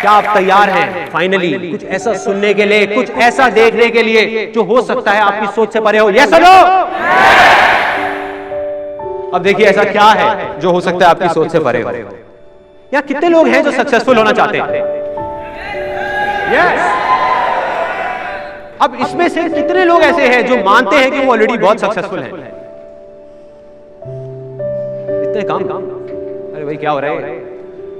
क्या आप तैयार हैं फाइनली कुछ ऐसा सुनने के लिए, कुछ ऐसा देखने के लिए जो हो सकता है आपकी सोच से परे हो? यस और नो? अब देखिए ऐसा क्या है जो हो सकता है आपकी सोच से परे हो। या कितने लोग हैं जो सक्सेसफुल होना चाहते हैं? यस। अब इसमें से कितने लोग ऐसे हैं जो मानते हैं कि वो ऑलरेडी बहुत सक्सेसफुल हैं? इतने काम। अरे भाई क्या हो रहा है?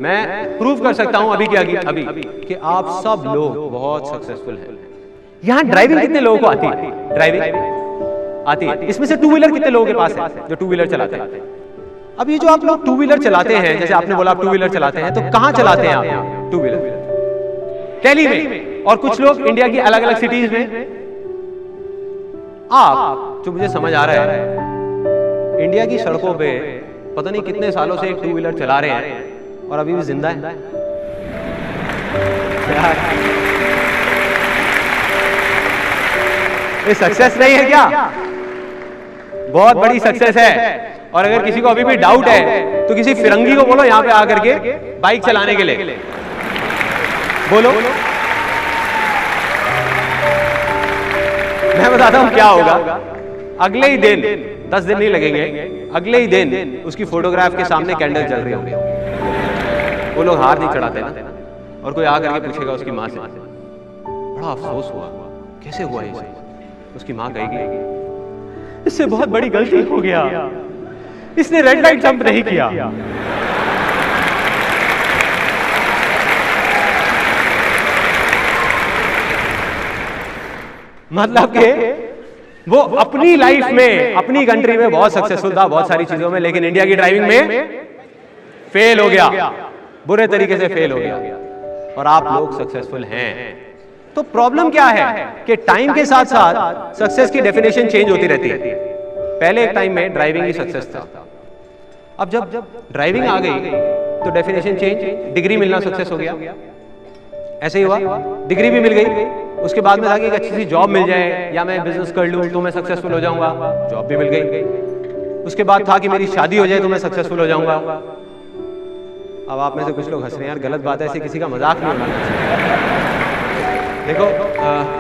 मैं प्रूव कर सकता हूं अभी कि आप सब लोग बहुत सक्सेसफुल हैं। यहां ड्राइविंग कितने लोगों को आती है? ड्राइविंग आती है। इसमें से टू व्हीलर कितने लोगों के पास है जो टू व्हीलर चलाते हैं? अब ये जो आप लोग टू व्हीलर चलाते हैं, जैसे आपने बोला आप टू व्हीलर चलाते हैं, तो कहां चलाते हैं आप टू व्हीलर? दिल्ली में, और कुछ लोग इंडिया की अलग अलग सिटीज में। आप जो मुझे समझ आ रहा है, इंडिया की सड़कों पे पता नहीं कितने सालों से एक टू व्हीलर चला रहे हैं और अभी भी जिंदा है। ये सक्सेस नहीं है क्या? बहुत बड़ी सक्सेस है। और अगर किसी को अभी भी डाउट है तो किसी फिरंगी को बोलो यहां पे आकर के बाइक चलाने के लिए बोलो। मैं बताता हूं क्या होगा। अगले ही दिन, 10 दिन नहीं लगेंगे, अगले ही दिन उसकी फोटोग्राफ के सामने कैंडल जल रही होंगी। वो लोग हार नहीं चढ़ाते ना, और कोई आकर के पूछेगा उसकी माँ से, बड़ा अफसोस हुआ, कैसे हुआ ये? उसकी माँ कहेगी इससे बहुत बड़ी गलती हो गया, इसने रेड लाइट जंप नहीं किया। मतलब कि वो अपनी लाइफ में, अपनी कंट्री में बहुत सक्सेसफुल था बहुत सारी चीजों में, लेकिन इंडिया की ड्राइविंग में फेल हो गया, बुरे तरीके से फेल हो गया। और आप लोग सक्सेसफुल हैं। तो प्रॉब्लम क्या है कि टाइम के साथ साथ सक्सेस की डेफिनेशन चेंज होती रहती है। पहले एक टाइम में ड्राइविंग ही सक्सेस था। अब जब ड्राइविंग आ गई तो डेफिनेशन चेंज, डिग्री मिलना सक्सेस हो गया। ऐसे ही हुआ, डिग्री भी मिल गई, उसके बाद में था कि एक अच्छी सी जॉब मिल जाए या मैं बिजनेस कर लूं तो मैं सक्सेसफुल हो जाऊंगा, जॉब भी मिल गई। उसके बाद था कि मेरी शादी हो जाए तो मैं सक्सेसफुल हो जाऊंगा। अब आप में से कुछ लोग हंस रहे हैं, यार गलत बात है, ऐसे किसी का मजाक नहीं उड़ाना चाहिए। देखो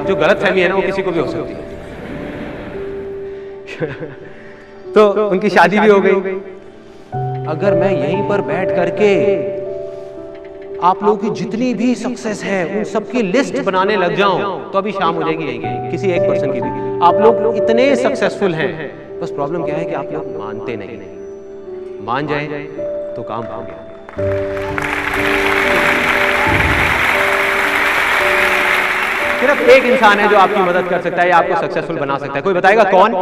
जो गलत फहमी है ना वो किसी को भी हो सकती है। तो उनकी शादी भी हो गई। अगर मैं यहीं पर बैठ करके आप लोगों की जितनी भी सक्सेस है उन सबकी लिस्ट बनाने लग जाऊं तो अभी शाम हो जाएगी यहीं, किसी एक पर्सन की भी। आप लोग इतने सक्सेसफुल हैं, बस प्रॉब्लम क्या है कि आप लोग मानते नहीं। मान जाए तो काम हो गया। सिर्फ एक इंसान है जो आपकी मदद कर सकता है या आपको सक्सेसफुल बना सकता है। कोई बताएगा कौन?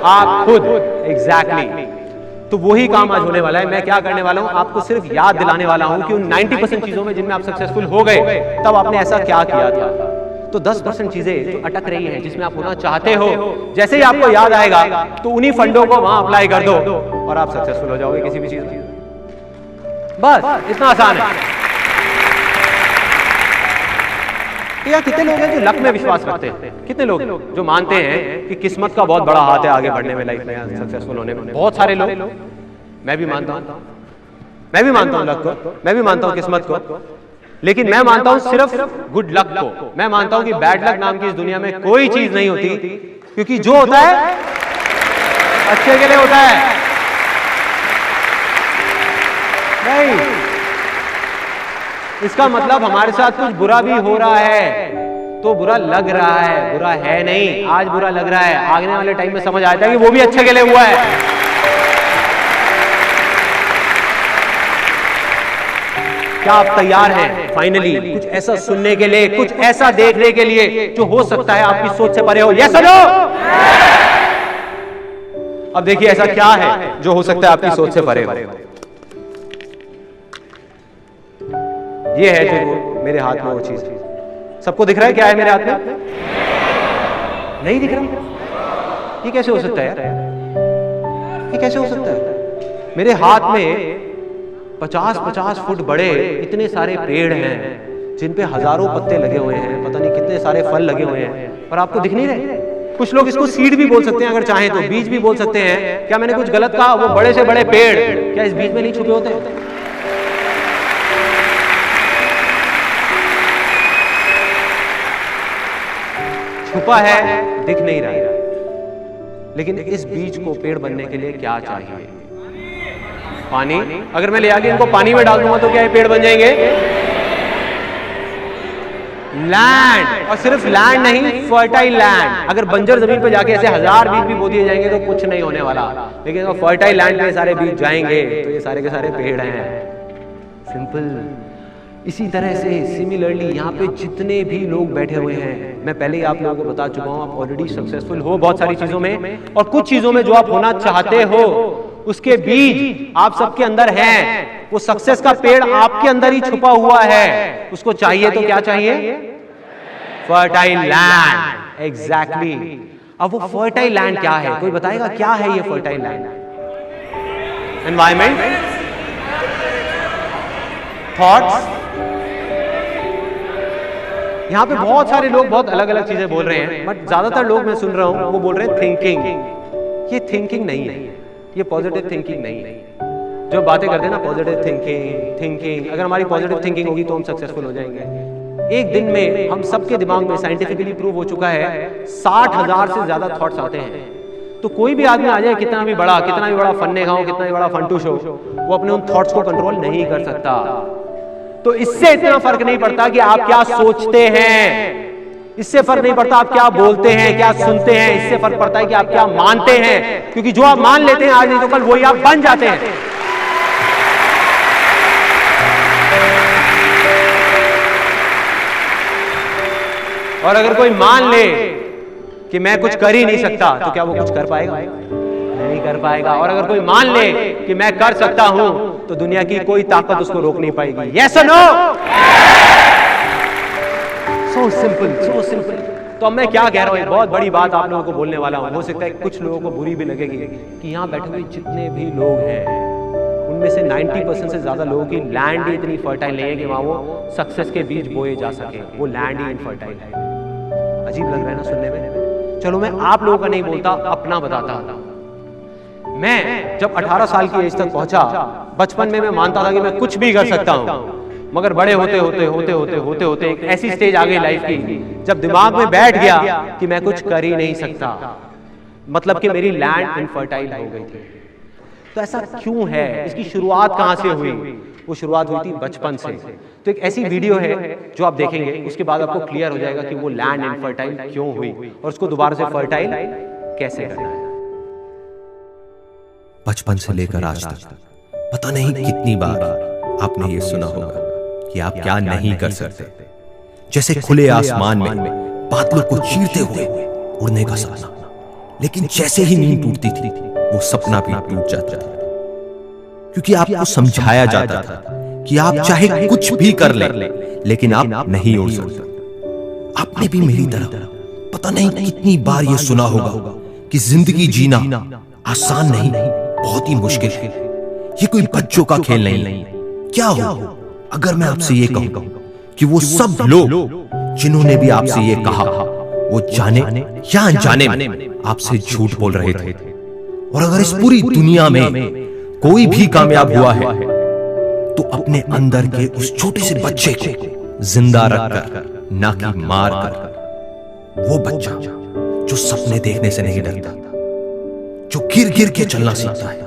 आप खुद। एग्जैक्टली। तो वही काम आज होने वाला है। मैं क्या करने वाला हूं, आपको सिर्फ याद दिलाने वाला हूं कि उन 90% चीजों में जिनमें आप सक्सेसफुल हो गए तब आपने ऐसा क्या किया था। तो 10% चीजें जो अटक रही हैं, जिसमें आप होना चाहते हो, जैसे ही आपको याद आएगा तो उन्हीं फंडों को वहां अप्लाई कर दो और आप सक्सेसफुल हो जाओगे किसी भी चीज में। बस इतना आसान है। या कितने लोग हैं जो लक में विश्वास रखते हैं? कितने लोग जो मानते हैं कि किस्मत का बहुत बड़ा हाथ है आगे बढ़ने में, लाइफ में सक्सेसफुल होने में? बहुत सारे लोग। मैं भी मानता हूं, लक को, मैं भी मानता हूं किस्मत को, लेकिन मैं मानता हूं सिर्फ गुड लक को। मैं मानता हूं कि बैड लक नाम की इस दुनिया में कोई चीज नहीं होती, क्योंकि जो होता है अच्छे के लिए होता है। नहीं, इसका मतलब हमारे साथ कुछ बुरा भी हो रहा है तो बुरा लग रहा है, बुरा है नहीं। आज बुरा लग रहा है, आने वाले टाइम में समझ आता है कि वो भी अच्छे के लिए हुआ है। क्या आप तैयार हैं फाइनली कुछ ऐसा सुनने के लिए, कुछ ऐसा देखने के लिए जो हो सकता है आपकी सोच से परे हो? यस और नो? अब देखिए ऐसा क्या है जो हो सकता है आपकी सोच से परे हो। ये है जो मेरे हाथ में वो चीज। सबको दिख रहा है क्या है मेरे हाथ में? नहीं दिख रहा? ये कैसे हो सकता है यार? ये कैसे हो सकता है? मेरे हाथ में 50-50 फुट बड़े इतने सारे पेड़ हैं जिन पे हजारों पत्ते लगे हुए हैं, पता नहीं कितने सारे फल लगे हुए हैं, और आपको दिख नहीं रहे। कुछ लोग इसको सीड भी बोल सकते हैं, अगर चाहें तो बीज भी बोल सकते हैं। क्या मैंने कुछ गलत कहा? वो बड़े से बड़े पेड़ क्या इस बीज में नहीं छुपे होते? छुपा है, दिख नहीं रहा है। लेकिन इस बीज को पेड़ बनने के लिए क्या चाहिए? पानी। अगर मैं ले आके इनको पानी में डाल दूंगा तो क्या ये पेड़ बन जाएंगे? लैंड, और सिर्फ लैंड नहीं, फर्टाइल लैंड। अगर बंजर जमीन पे जाके ऐसे 1000 बीज भी बो दिए जाएंगे तो कुछ नहीं होने वाला, लेकिन अगर फर्टाइल लैंड पे सारे बीज जाएंगे तो ये सारे के सारे पेड़ हैं। सिंपल। इसी तरह से सिमिलरली यहाँ पे जितने भी लोग बैठे हुए हैं, मैं पहले ही आप लोगों को बता चुका हूँ, आप ऑलरेडी सक्सेसफुल हो बहुत सारी चीजों में, और कुछ चीजों में जो आप होना चाहते हो उसके बीज आप सबके अंदर हैं। वो सक्सेस का पेड़ आपके अंदर ही छुपा हुआ है। उसको चाहिए तो क्या चाहिए? Fertile land. एग्जैक्टली। अब वो फर्टाइल लैंड क्या है? कोई बताएगा क्या है ये फर्टाइल लैंड? Environment, thoughts. यहां पे बहुत सारे लोग बहुत अलग अलग चीजें बोल रहे हैं, बट ज्यादातर लोग मैं सुन रहा हूं वो बोल रहे हैं थिंकिंग। ये थिंकिंग नहीं है, ये पॉजिटिव थिंकिंग नहीं है। जो बातें करते हैं ना पॉजिटिव थिंकिंग, अगर हमारी पॉजिटिव थिंकिंग होगी तो हम सक्सेसफुल हो जाएंगे। एक दिन में हम सबके दिमाग में साइंटिफिकली प्रूव हो चुका है 60,000 से ज्यादा थॉट्स आते हैं। तो कोई भी आदमी आ जाए, कितना भी बड़ा फन्ने खाओ, कितना भी बड़ा फंटूश हो, वो अपने उन थॉट्स को कंट्रोल नहीं कर सकता। तो इससे इतना फर्क नहीं पड़ता कि आप क्या सोचते हैं, इससे फर्क नहीं पड़ता आप क्या बोलते हैं, क्या सुनते हैं, इससे फर्क पड़ता है कि आप क्या मानते हैं। क्योंकि जो आप मान लेते हैं आज नहीं तो कल वही आप बन जाते हैं। और अगर कोई मान ले कि मैं कुछ कर ही नहीं सकता, तो क्या वो कुछ कर पाएगा? नहीं कर पाएगा। और अगर कोई मान ले कि मैं कर सकता हूं, तो दुनिया की कोई ताकत उसको रोक नहीं पाएगी। यस और no? So simple, so simple. तो अब मैं क्या कह रहा हूं, एक बहुत बड़ी बात आप लोगों को बोलने वाला हूं। हो सकता है कुछ लोगों को बुरी भी लगेगी कि यहां बैठे हुए जितने भी लोग हैं उनमें से 90% से ज्यादा लोगों की लैंड ही इतनी फर्टाइल नहीं है कि वहां वो सक्सेस के बीज बोए जा सके। वो लैंड ही इनफर्टाइल है। अजीब लग रहा है ना सुनने में? चलो मैं आप लोगों का नहीं बोलता, अपना बताता हूं। मैं जब 18 साल की एज तक पहुंचा, बचपन में मैं मानता था कि मैं कुछ भी कर सकता हूं, मगर बड़े होते होते एक ऐसी स्टेज आ गई लाइफ की जब दिमाग में बैठ गया कि मैं कुछ कर ही नहीं सकता। मतलब कि मेरी लैंड इनफर्टाइल हो गई थी। तो ऐसा क्यों है? इसकी शुरुआत कहां से हुई? वो शुरुआत हुई थी बचपन से। तो एक ऐसी वीडियो है जो आप देखेंगे, उसके बाद आपको क्लियर हो जाएगा कि वो लैंड इनफर्टाइल क्यों हुई और उसको दोबारा से फर्टाइल कैसे करना है। बचपन से लेकर आज तक पता नहीं कितनी बार आपने ये सुना होगा कि आप क्या नहीं कर सकते। जैसे खुले आसमान में बादलों को चीरते हुए उड़ने का सपना, लेकिन जैसे ही नींद टूटती थी वो सपना भी टूट जाता था, क्योंकि आपको समझाया जाता था कि आप चाहे कुछ भी कर ले, लेकिन आप नहीं उड़ सकते। आपने भी मेरी तरह पता नहीं कितनी बार ये सुना होगा कि जिंदगी जीना आसान नहीं, बहुत ही मुश्किल है। ये कोई बच्चों का खेल नहीं। क्या हो अगर मैं आपसे ये कहूं कि वो सब लोग जिन्होंने भी आपसे ये कहा वो जाने या अनजाने में आपसे झूठ बोल रहे थे। और अगर इस पूरी दुनिया में कोई भी कामयाब हुआ है तो अपने अंदर के उस छोटे से बच्चे को जिंदा रखकर, ना कि मार कर। वो बच्चा जो सपने देखने से नहीं डरता, जो गिर गिर के चलना सीखता है,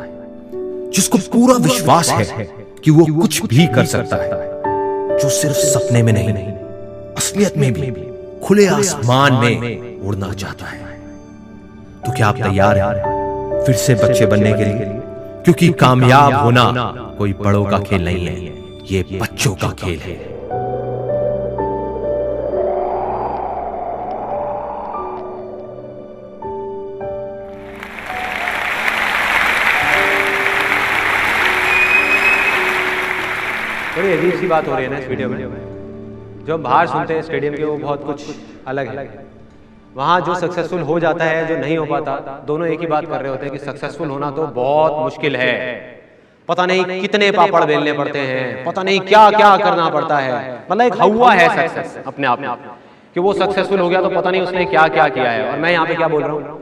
जिसको पूरा विश्वास है कि वो कुछ भी कर सकता है, जो सिर्फ सपने में नहीं असलियत में भी खुले आसमान में उड़ना चाहता है। तो क्या आप तैयार हैं फिर से बच्चे बनने के लिए? क्योंकि कामयाब होना कोई बड़ों का खेल नहीं है, ये बच्चों का खेल है। बड़ी अजीब सी बात हो रही है ना इस वीडियो में। जो हम बाहर सुनते हैं स्टेडियम के, वो बहुत कुछ अलग है। वहां जो सक्सेसफुल हो जाता है, जो नहीं हो पाता, दोनों एक ही बात कर रहे होते हैं कि सक्सेसफुल होना तो बहुत मुश्किल है। पता नहीं कितने पापड़ बेलने पड़ते हैं, पता नहीं क्या क्या करना पड़ता है। मतलब एक हवा है सक्सेस अपने आप में कि वो सक्सेसफुल हो गया तो पता नहीं उसने क्या क्या किया है। और मैं यहाँ पे क्या बोल रहा हूँ,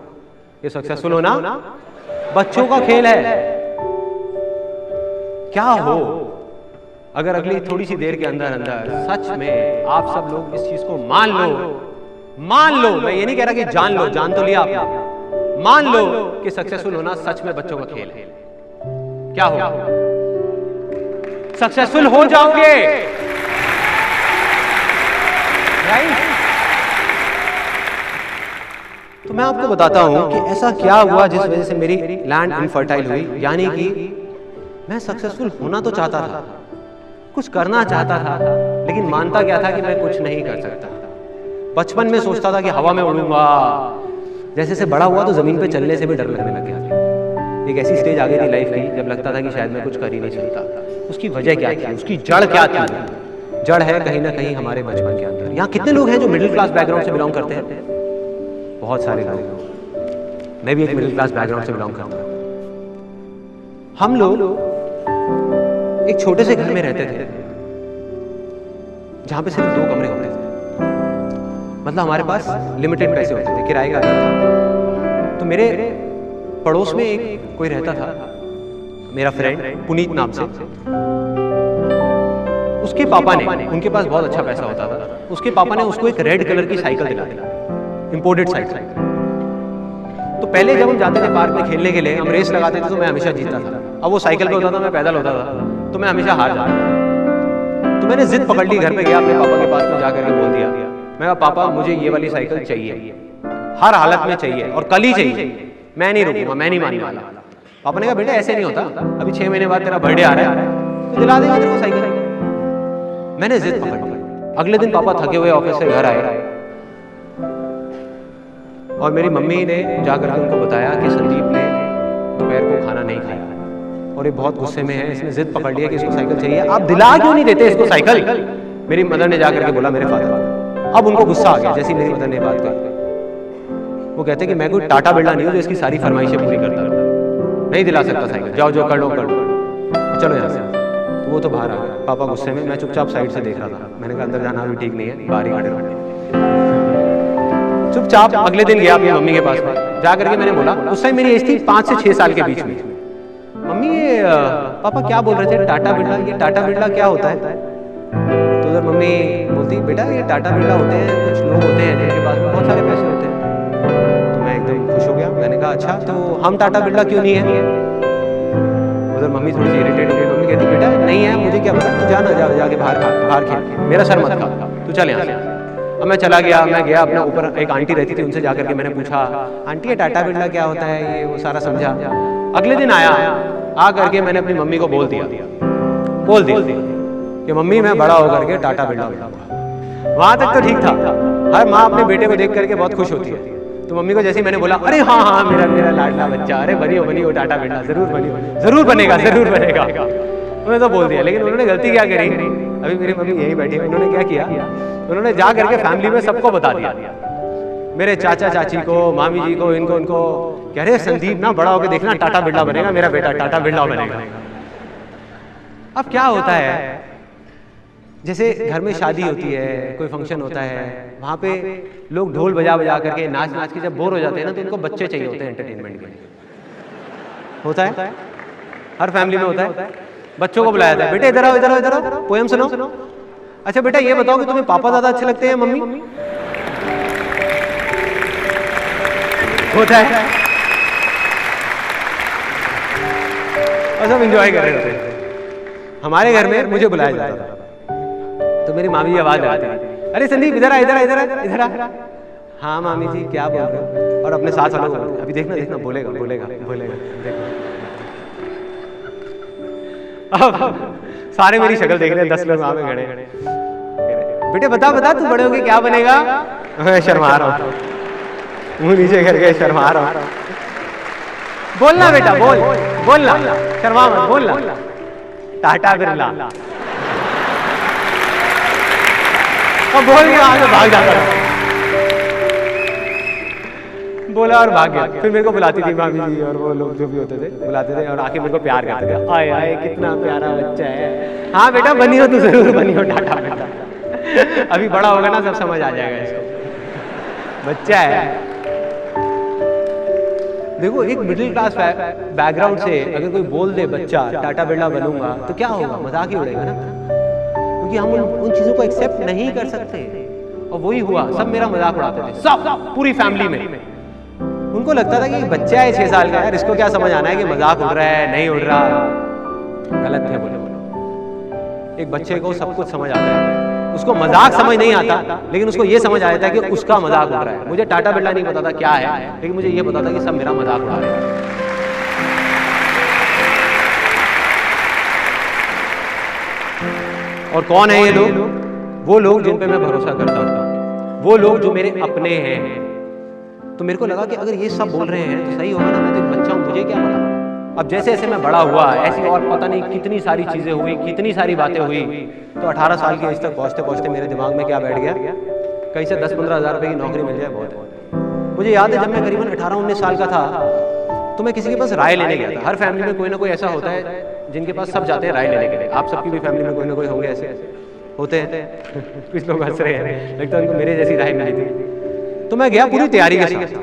ये सक्सेसफुल होना बच्चों का खेल है। क्या हो अगर अगली थोड़ी सी देर के अंदर अंदर सच में आप सब लोग इस चीज को मान लो मान लो, मैं ये नहीं कह रहा कि जान लो, जान तो लिया आपने, मान लो कि सक्सेसफुल होना सच में बच्चों का खेल है, क्या होगा? सक्सेसफुल हो जाओगे, राइट? तो मैं आपको बताता हूं कि ऐसा क्या हुआ जिस वजह से मेरी लैंड इनफर्टाइल हुई। यानी कि मैं सक्सेसफुल होना तो चाहता था, कुछ करना चाहता था, लेकिन मानता क्या था कि मैं कुछ नहीं कर सकता। बचपन में सोचता था कि हवा में उड़ूंगा, जैसे जैसे बड़ा हुआ तो जमीन पे चलने से भी डर लगने लग गया। एक ऐसी स्टेज आ गई थी लाइफ की जब लगता था कि शायद मैं कुछ कर ही नहीं सकता। उसकी वजह क्या थी, उसकी जड़ क्या थी? जड़ है कहीं ना कहीं हमारे बचपन के अंदर। यहाँ कितने लोग हैं जो मिडिल क्लास बैकग्राउंड से बिलोंग करते हैं? बहुत सारे लोग। मैं भी एक मिडिल क्लास बैकग्राउंड से बिलोंग करता हूँ। हम लोग एक छोटे से घर में रहते थे जहां पे सिर्फ 2 कमरे होते थे। मतलब हमारे पास लिमिटेड पैसे होते थे, किराए का घर था। तो मेरे पड़ोस में एक कोई रहता था, मेरा फ्रेंड पुनीत नाम से। उसके पापा ने, उनके पास बहुत अच्छा पैसा होता था, उसके पापा ने उसको एक रेड कलर की साइकिल दिला दी, इंपोर्टेड साइकिल। तो पहले जब हम जाते थे पार्क में खेलने के लिए, हम रेस लगाते थे तो मैं हमेशा जीतता था। अब वो साइकिल पे होता था, मैं पैदल होता था, तो मैं हमेशा हार जाता। तो मैंने जिद पकड़ ली, घर पे गया अपने पापा के पास में, जाकर के बोल दिया, मैं कहा पापा मुझे ये वाली साइकिल चाहिए, हर हालत में चाहिए और कल ही चाहिए, मैं नहीं रुकूंगा, मैं नहीं मानने वाला। पापा ने कहा बेटा ऐसे नहीं होता, अभी 6 महीने बाद तेरा बर्थडे आ रहा है तो दिला देगा तेरे को साइकिल। मैंने जिद पकड़ ली। अगले दिन पापा थके हुए ऑफिस से घर आए और मेरी मम्मी ने जाकर उनको बताया कि संदीप ने दोपहर को खाना नहीं खाया और ये बहुत गुस्से में है, इसने जिद पकड़ लिया कि इसको साइकिल चाहिए, आप दिला क्यों नहीं देते इसको साइकिल? मेरी मदर ने जाकर के बोला मेरे फादर। अब उनको गुस्सा आ गया जैसी मेरी मदर ने बात कही। वो कहते कि मैं कोई टाटा बिरला नहीं हूं जो इसकी सारी फरमाइशें पूरी करता, नहीं दिला सकता साइकिल, जाओ जो कर लो कर लो, चलो यहाँ से। तो वो तो बाहर आ गया, पापा गुस्से में। मैं चुपचाप साइड से देख रहा था। मैंने कहा अंदर जाना भी ठीक नहीं है, बाहर ही खड़े रहो। चुपचाप अगले दिन गया अपनी मम्मी के पास में, जाकर के मैंने बोला, उस टाइम मेरी एज थी 5 से 6 साल के बीच में, मम्मी ये पापा क्या बोल रहे थे टाटा बिरला, ये टाटा बिरला क्या होता है? तो उधर मम्मी बोलती बेटा ये टाटा बिरला होते हैं, कुछ लोग होते हैं जिनके पास में बहुत सारे पैसे होते हैं। तो मैं एकदम खुश हो गया। मैंने कहा अच्छा तो हम टाटा बिरला क्यों नहीं है? उधर मम्मी थोड़ी सी इरिटेट हो गई। मम्मी कहती बेटा नहीं है, मुझे क्या पता, तू जाना जाके बाहर खेल, मेरा सर मत खा, तू चल यहाँ से। अब मैं चला गया, मैं गया अपने ऊपर, एक आंटी रहती थी, उनसे जाकर के मैंने पूछा आंटी ये टाटा बिरला क्या होता है, ये वो सारा समझा। अगले दिन आया, आ करके मैंने अपनी मम्मी को बोल दिया कि मम्मी मैं बड़ा होकर के टाटा बिरला बनूंगा। वहां तक तो ठीक था, हर माँ अपने बेटे को देख करके बहुत खुश होती है। तो मम्मी को जैसे ही मैंने बोला अरे हाँ हाँ मेरा लाडला बच्चा, अरे बनियो टाटा बिरला, जरूर बनेगा। उन्होंने तो बोल दिया, लेकिन उन्होंने गलती क्या करी, अभी मेरी मम्मी यही बैठी है, उन्होंने क्या किया, उन्होंने जा करके फैमिली में सबको बता दिया, मेरे चाचा चाची को, मामी जी को, इनको कह रहे संदीप ना बड़ा होकर देखना टाटा बिरला बनेगा, मेरा बेटा टाटा बिरला बनेगा। अब क्या होता है, जैसे घर में शादी होती है, कोई फंक्शन होता है, वहां पे लोग ढोल बजा करके नाच के जब बोर हो जाते हैं ना, तो उनको बच्चे चाहिए होते हैं एंटरटेनमेंट के लिए। होता है, हर फैमिली में होता है। बच्चों को बुलाया था, बेटे इधर आओ, पोएम सुनो। अच्छा बेटा ये बताओ कि तुम्हें पापा ज्यादा अच्छे लगते हैं मम्मी? होता है, और सब एंजॉय कर रहे होते हैं। हमारे घर में मुझे बुलाया जाता था तो मेरी मामी जी आवाज लगाती थी, अरे संदीप इधर आ। हाँ मामी जी क्या बोल रहे हो? और अपने साथ वालों को अभी देखना बोलेगा। अब सारे मेरी शक्ल देख रहे हैं, 10 लोग वहां पे खड़े। बेटे बता तू बड़े होके क्या बनेगा? मैं शर्मा रहा हूँ, मुंह नीचे करके शर्मा रहा हूँ। बोलना बेटा बोलना, शर्मा मत, बोलना टाटा बिरला। और बोल के वहां से भाग जाता था, बोला और भाग गया। फिर मेरे को बुलाती थी मामी जी और वो लोग जो भी होते थे, बुलाते थे और आके मेरे को प्यार करते थे, आए कितना प्यारा बच्चा है। हाँ बेटा बनियो, तू जरूर बनियो टाटा बिरला। अभी बड़ा होगा ना सब समझ आ जाएगा इसको, बच्चा है। देखो एक मिडिल क्लास बैकग्राउंड से अगर कोई बोल दे बच्चा टाटा बिरला बनूंगा तो क्या होगा, मजाक ही उड़ेगा ना, क्योंकि हम उन चीजों को एक्सेप्ट नहीं कर सकते। और वही हुआ, सब मेरा मजाक उड़ाते थे, सब पूरी फैमिली में। उनको लगता था कि बच्चा है 6 साल का, यार इसको क्या समझ आना है कि मजाक उड़ रहा है नहीं उड़ रहा। गलत है बोले। एक बच्चे को सब कुछ समझ आता है, उसको मजाक समझ नहीं आता, लेकिन उसको ये समझ आता है कि उसका मजाक उड़ रहा है। मुझे टाटा बिरला नहीं पता था क्या है, लेकिन मुझे ये पता था कि सब मेरा मजाक उड़ा रहे हैं। और कौन है ये लोग? वो लोग जिन पे मैं भरोसा करता था, वो लोग जो मेरे अपने हैं। तो मेरे को लगा कि अगर ये सब बोल रहे हैं तो सही होगा ना, मैं तो एक बच्चा हूं, मुझे क्या पता। अब जैसे जैसे मैं बड़ा हुआ, ऐसी और पता नहीं कितनी सारी चीजें हुई, कितनी सारी बातें हुई। तो 18 साल की एज तक पहुंचते पहुंचते मेरे दिमाग में क्या बैठ गया, कहीं से 10-15 हज़ार रुपए की नौकरी मिल जाए बहुत है। मुझे याद है जब मैं करीबन 18-19 साल का था, तो मैं किसी के पास राय लेने गया था। हर फैमिली में कोई ना कोई ऐसा होता है जिनके पास सब जाते हैं राय लेने के लिए। आप सबकी भी फैमिली में कोई ना कोई होंगे ऐसे होते हैं। कुछ लोग हंस रहे हैं, लगता है उनको मेरे जैसी राय मिली थी। तो मैं गया पूरी तैयारी के साथ।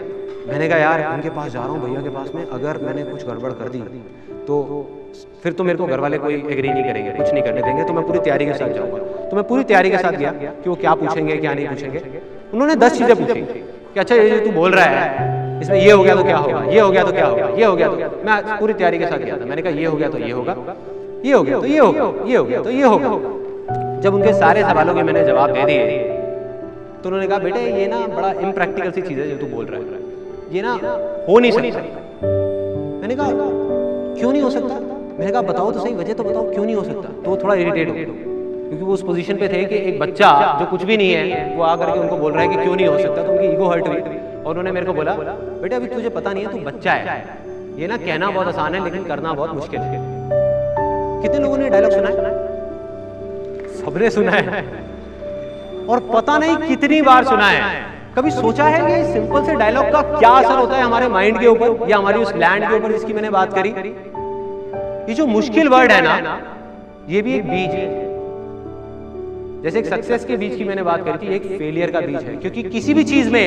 मैंने कहा यार इनके पास जा रहा हूँ, भैया के पास में, अगर मैंने कुछ गड़बड़ कर दी तो फिर तो मेरे को घर वाले कोई एग्री नहीं करेंगे, कुछ नहीं करने देंगे। तो मैं पूरी तैयारी के साथ जाऊँगा। तो मैं पूरी तैयारी के साथ गया कि वो क्या पूछेंगे क्या नहीं पूछेंगे। उन्होंने 10 चीज़ें पूछी कि अच्छा ये जो तू बोल रहा है इसमें ये हो गया तो क्या होगा, ये हो गया तो क्या होगा, ये हो गया तो। मैं पूरी तैयारी के साथ गया था। मैंने कहा ये हो गया तो ये होगा, ये हो गया तो ये होगा, ये हो गया तो ये होगा। जब उनके सारे सवालों के मैंने जवाब दे दिए तो उन्होंने कहा बेटे ये ना बड़ा इम्प्रैक्टिकल सी चीज़ है जो तू बोल रहा है, ये ना हो नहीं सकता। मैंने कहा क्यों नहीं हो सकता? मैंने कहा बताओ तो सही, वजह तो बताओ क्यों नहीं हो सकता। तो वो थोड़ा इरिटेट हो गए क्योंकि वो उस पोजीशन पे थे कि एक बच्चा जो कुछ भी नहीं है वो आकर के उनको बोल रहा है कि क्यों नहीं हो सकता। तो उनकी ईगो हर्ट हुई और उन्होंने मेरे को बोला बेटा अभी तुझे पता नहीं है, तू बच्चा है, ये ना कहना बहुत आसान है लेकिन करना बहुत मुश्किल है। कितने लोगों ने डायलॉग सुना है? सबने सुना है और पता नहीं कितनी बार सुना है। कभी सोचा है कि इस सिंपल से डायलॉग का क्या असर होता है हमारे माइंड के ऊपर या हमारी उस लैंड के ऊपर जिसकी मैंने बात करी? ये जो मुश्किल वर्ड है ना, ये भी एक बीज है। जैसे एक सक्सेस के बीज की मैंने बात करी थी, एक फेलियर का बीज है। क्योंकि किसी भी चीज में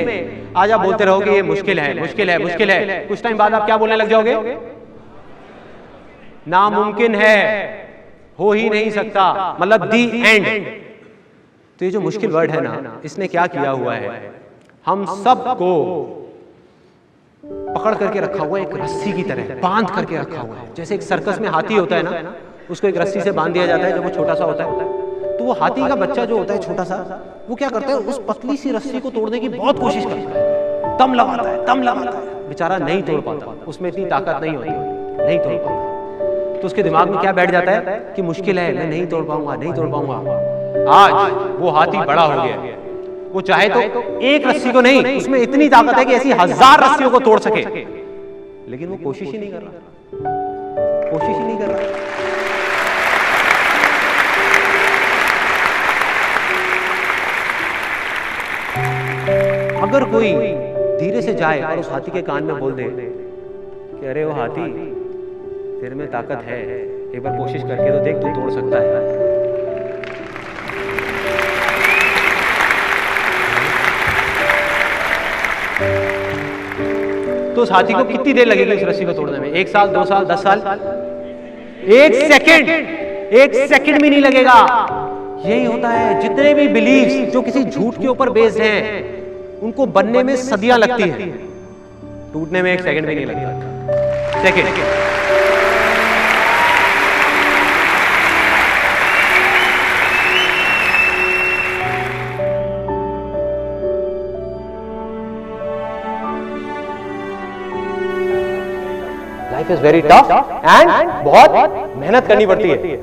आज आप बोलते रहोगे ये मुश्किल है, मुश्किल है, मुश्किल है, कुछ टाइम बाद आप क्या बोलने लग जाओगे? नामुमकिन है, हो ही नहीं सकता, मतलब दी एंड। तो ये जो मुश्किल वर्ड है ना, इसने क्या किया हुआ है, हम सबको पकड़ करके रखा हुआ है, एक रस्सी की तरह बांध करके रखा हुआ है। जैसे एक सर्कस में हाथी होता है ना, उसको एक रस्सी से बांध दिया जाता है जब वो छोटा सा होता है। तो वो हाथी का बच्चा जो होता है छोटा सा, वो क्या करता है, उस पतली सी रस्सी को तोड़ने की बहुत कोशिश करता है, दम लगाता है, दम लगाता है, बेचारा नहीं तोड़ पाता, उसमें इतनी ताकत नहीं होती, नहीं तोड़ पाता। तो उसके दिमाग में क्या बैठ जाता है कि मुश्किल है, मैं नहीं तोड़ पाऊंगा, नहीं तोड़ पाऊंगा। आज वो हाथी बड़ा हो गया, वो चाहे तो एक रस्सी को नहीं, उसमें इतनी ताकत है कि ऐसी 1000 रस्सियों को तोड़ सके, लेकिन वो कोशिश ही नहीं कर रहा, कोशिश ही नहीं कर रहा। अगर कोई धीरे से जाए और उस हाथी के कान में बोल दे कि अरे वो हाथी तेरे में ताकत है, एक बार कोशिश करके तो देख, तू तोड़ सकता है। तो उस हाथी को कितनी देर लगेगी उस रस्सी को तोड़ने में? 1 साल, 2 साल, 10 साल? 1 सेकंड भी नहीं लगेगा। यही होता है, जितने भी बिलीव्स जो किसी झूठ के ऊपर बेस्ड हैं, उनको बनने में सदियां लगती हैं, टूटने में 1 सेकंड भी नहीं लगता। Second. Life is very tough and बहुत मेहनत करनी पड़ती है।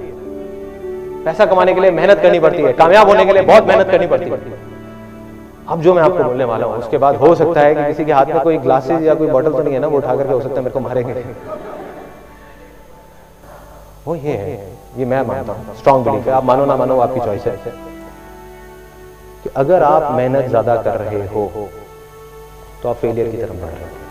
पैसा कमाने के लिए मेहनत करनी पड़ती है, कामयाब होने के लिए बहुत मेहनत करनी पड़ती है। अब जो मैं आपको बोलने वाला हूं उसके बाद हो सकता है कि किसी के हाथ में कोई ग्लासेस या कोई बॉटल तो नहीं है ना, वो उठा करके हो सकता है मेरे को मारेंगे। वो ये है, ये मैं मानता हूं, स्ट्रॉन्ग बिलीफ है। आप मानो ना मानो, आपकी चॉइस है कि अगर आप मेहनत ज्यादा कर रहे हो तो आप फेलियर की तरफ बढ़ रहे हो।